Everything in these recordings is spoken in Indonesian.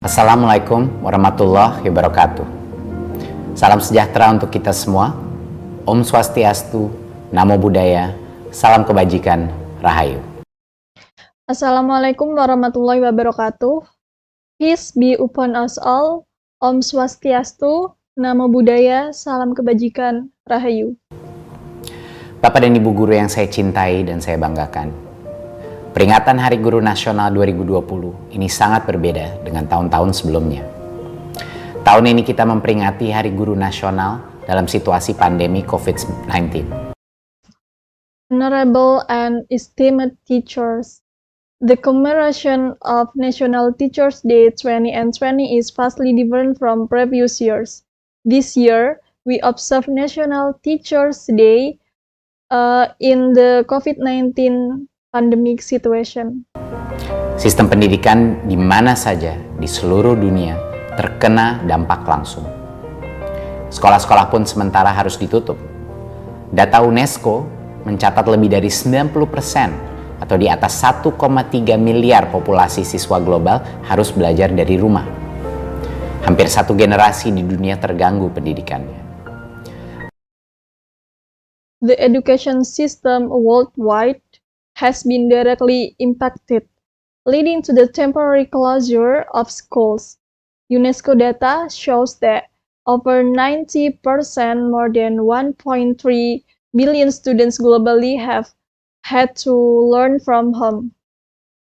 Assalamualaikum warahmatullahi wabarakatuh. Salam sejahtera untuk kita semua. Om Swastiastu, Namo Buddhaya, salam kebajikan, Rahayu. Assalamualaikum warahmatullahi wabarakatuh. Peace be upon us all. Om Swastiastu, Namo Buddhaya, salam kebajikan, Rahayu. Bapak dan Ibu guru yang saya cintai dan saya banggakan, peringatan Hari Guru Nasional 2020 ini sangat berbeda dengan tahun-tahun sebelumnya. Tahun ini kita memperingati Hari Guru Nasional dalam situasi pandemi COVID-19. Honorable and esteemed teachers, the commemoration of National Teachers' Day 2020 is vastly different from previous years. This year, we observe National Teachers' Day in the COVID-19 pandemic situation. Sistem pendidikan di mana saja di seluruh dunia terkena dampak langsung. Sekolah-sekolah pun sementara harus ditutup. Data UNESCO mencatat lebih dari 90% atau di atas 1,3 miliar populasi siswa global harus belajar dari rumah. Hampir satu generasi di dunia terganggu pendidikannya. The education system worldwide has been directly impacted, leading to the temporary closure of schools. UNESCO data shows that over 90%, more than 1.3 billion students globally have had to learn from home.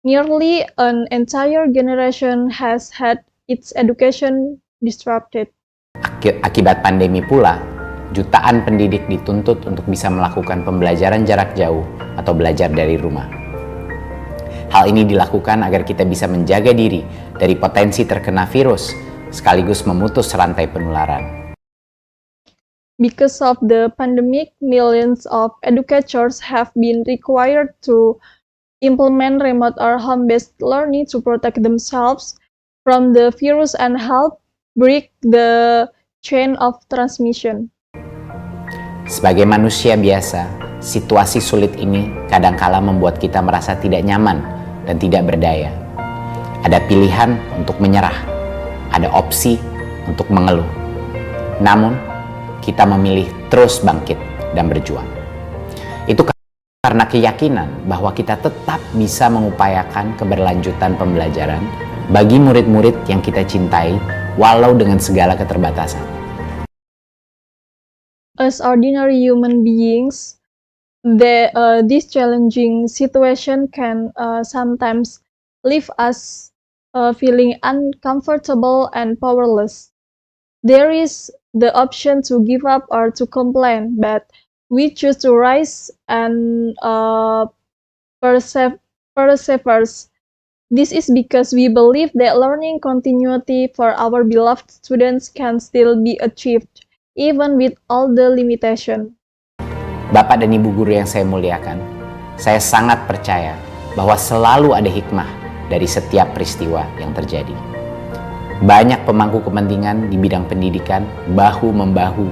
Nearly an entire generation has had its education disrupted. Akibat pandemi pula, jutaan pendidik dituntut untuk bisa melakukan pembelajaran jarak jauh atau belajar dari rumah. Hal ini dilakukan agar kita bisa menjaga diri dari potensi terkena virus, sekaligus memutus rantai penularan. Because of the pandemic, millions of educators have been required to implement remote or home-based learning to protect themselves from the virus and help break the chain of transmission. Sebagai manusia biasa, situasi sulit ini kadangkala membuat kita merasa tidak nyaman dan tidak berdaya. Ada pilihan untuk menyerah, ada opsi untuk mengeluh. Namun, kita memilih terus bangkit dan berjuang. Itu karena keyakinan bahwa kita tetap bisa mengupayakan keberlanjutan pembelajaran bagi murid-murid yang kita cintai walau dengan segala keterbatasan. As ordinary human beings, this challenging situation can sometimes leave us feeling uncomfortable and powerless. There is the option to give up or to complain, but we choose to rise and persevere. This is because we believe that learning continuity for our beloved students can still be achieved, even with all the limitation. Bapak dan Ibu guru yang saya muliakan, saya sangat percaya bahwa selalu ada hikmah dari setiap peristiwa yang terjadi. Banyak pemangku kepentingan di bidang pendidikan bahu-membahu,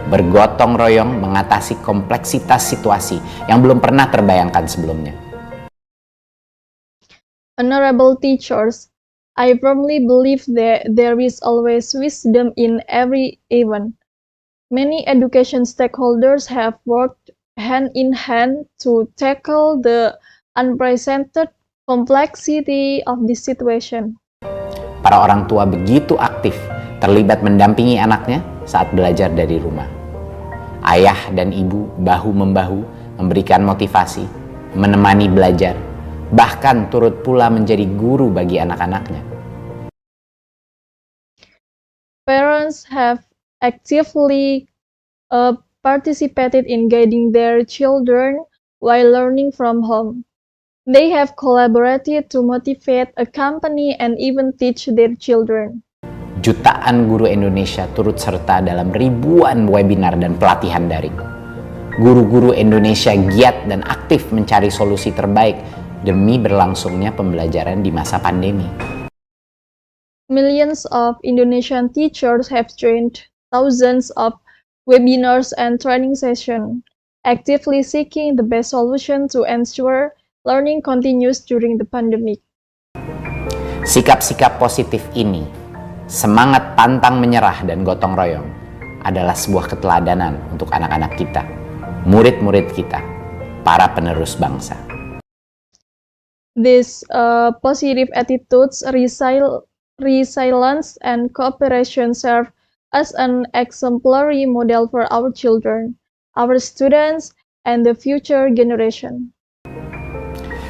bergotong royong mengatasi kompleksitas situasi yang belum pernah terbayangkan sebelumnya. Honorable teachers, I firmly believe that there is always wisdom in every event. Many education stakeholders have worked hand in hand to tackle the unprecedented complexity of this situation. Para orang tua begitu aktif terlibat mendampingi anaknya saat belajar dari rumah. Ayah dan ibu bahu-membahu memberikan motivasi, menemani belajar, bahkan turut pula menjadi guru bagi anak-anaknya. Parents have actively participated in guiding their children while learning from home. They have collaborated to motivate, accompany, and even teach their children. Jutaan guru Indonesia turut serta dalam ribuan webinar dan pelatihan daring. Guru-guru Indonesia giat dan aktif mencari solusi terbaik demi berlangsungnya pembelajaran di masa pandemi. Millions of Indonesian teachers have joined thousands of webinars and training sessions, actively seeking the best solution to ensure learning continues during the pandemic. Sikap-sikap positif ini semangat pantang menyerah dan gotong royong adalah sebuah keteladanan untuk anak-anak kita, murid-murid kita, para penerus bangsa. These positive attitudes, resilience, and cooperation serve as an exemplary model for our children, our students, and the future generation.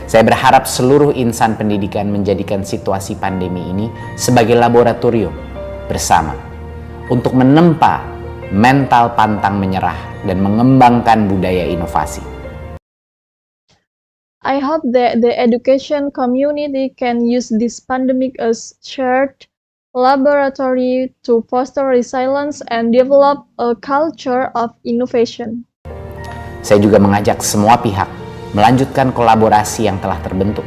Saya berharap seluruh insan pendidikan menjadikan situasi pandemi ini sebagai laboratorium bersama untuk menempa mental pantang menyerah dan mengembangkan budaya inovasi. I hope that the education community can use this pandemic as shared laboratory to foster resilience and develop a culture of innovation. Saya juga mengajak semua pihak melanjutkan kolaborasi yang telah terbentuk.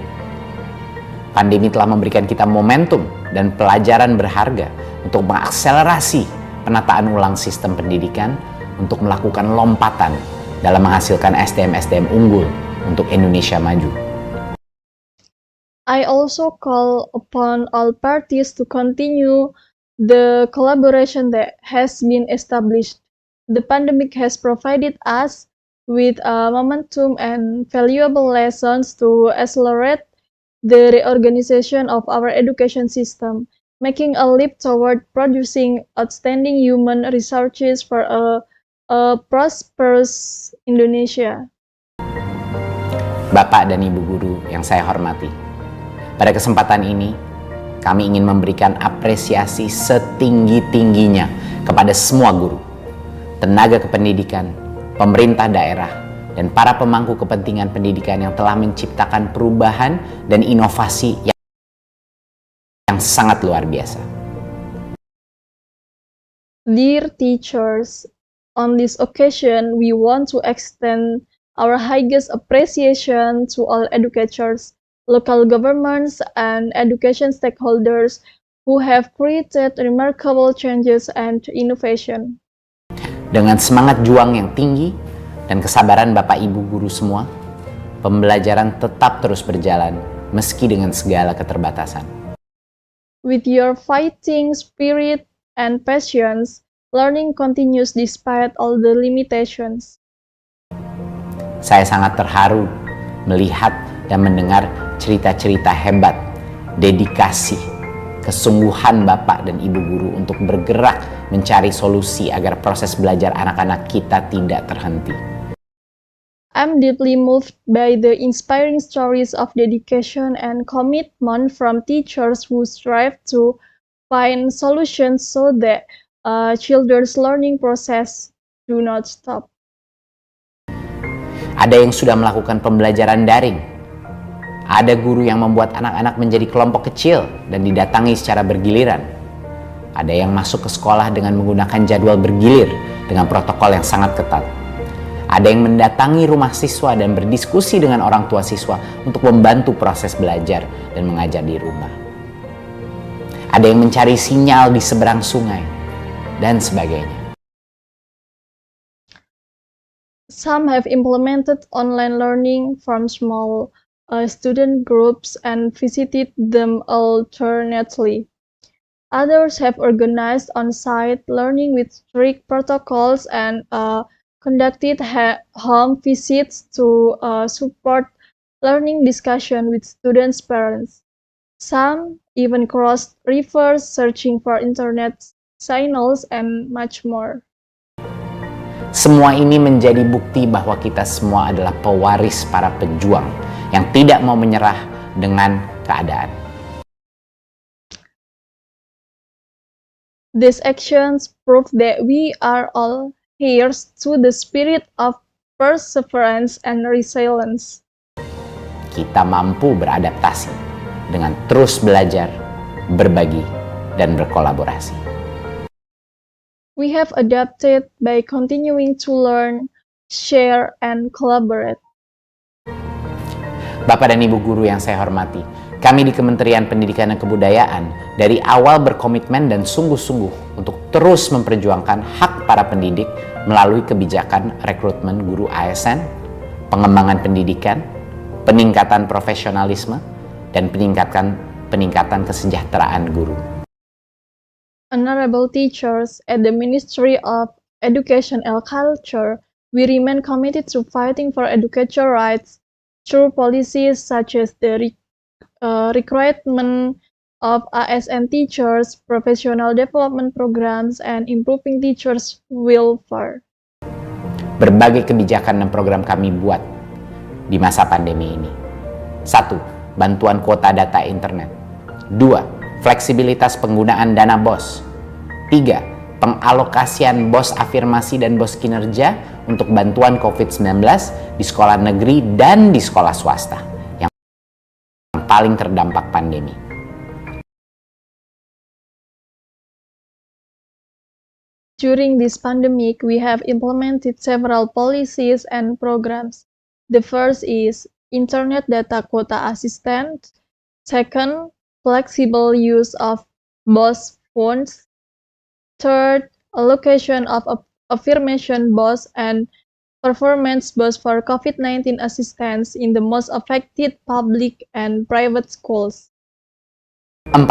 Pandemi telah memberikan kita momentum dan pelajaran berharga untuk mengakselerasi penataan ulang sistem pendidikan untuk melakukan lompatan dalam menghasilkan SDM-SDM unggul untuk Indonesia maju. I also call upon all parties to continue the collaboration that has been established. The pandemic has provided us with momentum and valuable lessons to accelerate the reorganization of our education system, making a leap toward producing outstanding human resources for a prosperous Indonesia. Bapak dan Ibu guru yang saya hormati, pada kesempatan ini kami ingin memberikan apresiasi setinggi-tingginya kepada semua guru, tenaga kependidikan, pemerintah daerah, dan para pemangku kepentingan pendidikan yang telah menciptakan perubahan dan inovasi yang sangat luar biasa. Dear teachers, on this occasion we want to extend our highest appreciation to all educators, local governments, and education stakeholders who have created remarkable changes and innovation. Dengan semangat juang yang tinggi dan kesabaran Bapak Ibu guru semua, pembelajaran tetap terus berjalan meski dengan segala keterbatasan. With your fighting spirit and passions, learning continues despite all the limitations. Saya sangat terharu melihat dan mendengar cerita-cerita hebat, dedikasi, kesungguhan Bapak dan Ibu guru untuk bergerak mencari solusi agar proses belajar anak-anak kita tidak terhenti. I'm deeply moved by the inspiring stories of dedication and commitment from teachers who strive to find solutions so that children's learning process do not stop. Ada yang sudah melakukan pembelajaran daring. Ada guru yang membuat anak-anak menjadi kelompok kecil dan didatangi secara bergiliran. Ada yang masuk ke sekolah dengan menggunakan jadwal bergilir dengan protokol yang sangat ketat. Ada yang mendatangi rumah siswa dan berdiskusi dengan orang tua siswa untuk membantu proses belajar dan mengajar di rumah. Ada yang mencari sinyal di seberang sungai, dan sebagainya. Some have implemented online learning from small student groups and visited them alternately. Others have organized on-site learning with strict protocols and conducted home visits to support learning discussion with students' parents. Some even crossed rivers searching for internet signals and much more. Semua ini menjadi bukti bahwa kita semua adalah pewaris para pejuang yang tidak mau menyerah dengan keadaan. These actions prove that we are all heirs to the spirit of perseverance and resilience. Kita mampu beradaptasi dengan terus belajar, berbagi, dan berkolaborasi. We have adapted by continuing to learn, share, and collaborate. Bapak dan Ibu guru yang saya hormati, kami di Kementerian Pendidikan dan Kebudayaan dari awal berkomitmen dan sungguh-sungguh untuk terus memperjuangkan hak para pendidik melalui kebijakan rekrutmen guru ASN, pengembangan pendidikan, peningkatan profesionalisme, dan peningkatan kesejahteraan guru. Honorable teachers at the Ministry of Education and Culture, we remain committed to fighting for educational rights through policies such as the recruitment of ASN teachers, professional development programs, and improving teachers' welfare. Berbagai kebijakan dan program kami buat di masa pandemi ini. 1. Bantuan kuota data internet. 2. Fleksibilitas penggunaan dana BOS. 3. Pengalokasian BOS afirmasi dan BOS kinerja untuk bantuan COVID-19 di sekolah negeri dan di sekolah swasta yang paling terdampak pandemi. During this pandemic, we have implemented several policies and programs. The first is Internet Data Quota Assistance. Second, flexible use of BOS funds. Third, allocation of affirmation BOS and performance BOS for COVID-19 assistance in the most affected public and private schools. 4.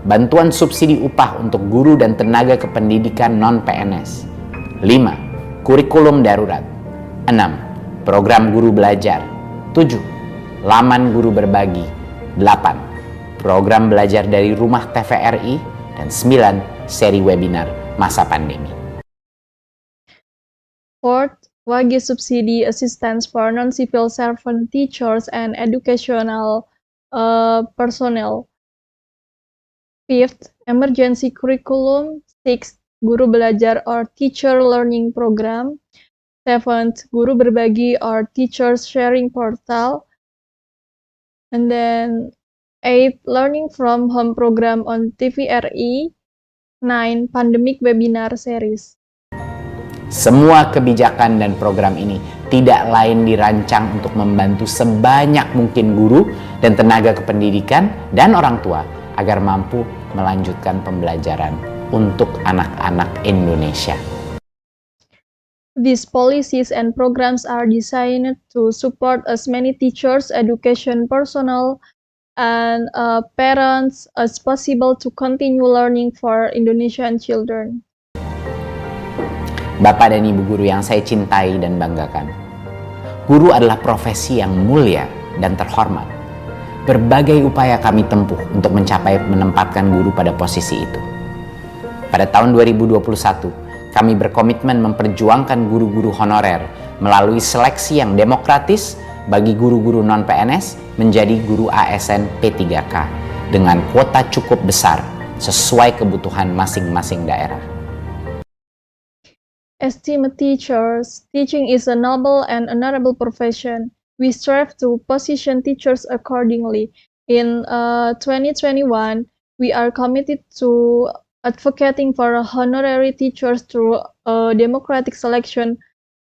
Bantuan subsidi upah untuk guru dan tenaga kependidikan non-PNS. 5. Kurikulum darurat. 6. Program guru belajar. 7. Laman guru berbagi. 8. Program belajar dari rumah TVRI. Dan 9. Seri webinar masa pandemi. 4. Wage subsidi assistance for non-civil servant teachers and educational personnel. 5th, emergency curriculum. 6th, guru belajar or teacher learning program. 7th, guru berbagi or teachers sharing portal. And then 8th, learning from home program on TVRI. 9, pandemic webinar series. Semua kebijakan dan program ini tidak lain dirancang untuk membantu sebanyak mungkin guru dan tenaga kependidikan dan orang tua agar mampu melanjutkan pembelajaran untuk anak-anak Indonesia. These policies and programs are designed to support as many teachers, education personnel, and parents as possible to continue learning for Indonesian children. Bapak dan Ibu guru yang saya cintai dan banggakan, guru adalah profesi yang mulia dan terhormat. Berbagai upaya kami tempuh untuk menempatkan guru pada posisi itu. Pada tahun 2021, kami berkomitmen memperjuangkan guru-guru honorer melalui seleksi yang demokratis bagi guru-guru non-PNS menjadi guru ASN P3K dengan kuota cukup besar sesuai kebutuhan masing-masing daerah. Esteemed teachers, teaching is a noble and honorable profession. We strive to position teachers accordingly. In 2021, we are committed to advocating for honorary teachers through a democratic selection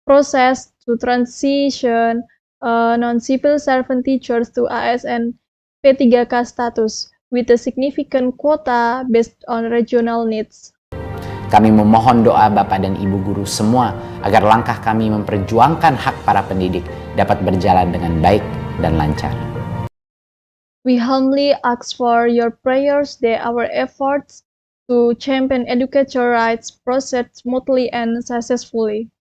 process to transition non-civil servant teachers to ASN P3K status with a significant quota based on regional needs. Kami memohon doa Bapak dan Ibu guru semua agar langkah kami memperjuangkan hak para pendidik dapat berjalan dengan baik dan lancar. We humbly ask for your prayers that our efforts to champion educational rights proceed smoothly and successfully.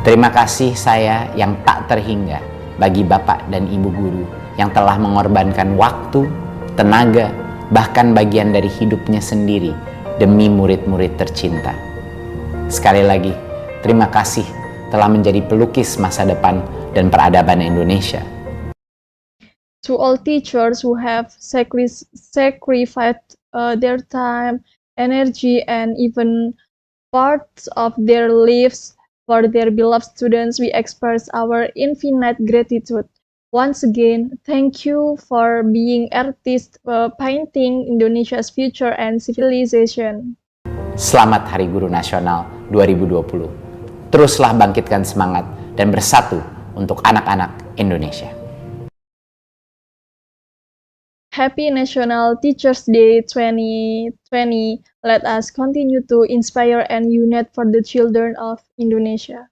Terima kasih saya yang tak terhingga bagi Bapak dan Ibu guru yang telah mengorbankan waktu, tenaga, bahkan bagian dari hidupnya sendiri demi murid-murid tercinta. Sekali lagi, terima kasih telah menjadi pelukis masa depan dan peradaban Indonesia. To all teachers who have sacrificed their time, energy, and even parts of their lives for their beloved students, we express our infinite gratitude. Once again, thank you for being artists painting Indonesia's future and civilization. Selamat Hari Guru Nasional 2020. Teruslah bangkitkan semangat dan bersatu untuk anak-anak Indonesia. Happy National Teachers Day 2020. Let us continue to inspire and unite for the children of Indonesia.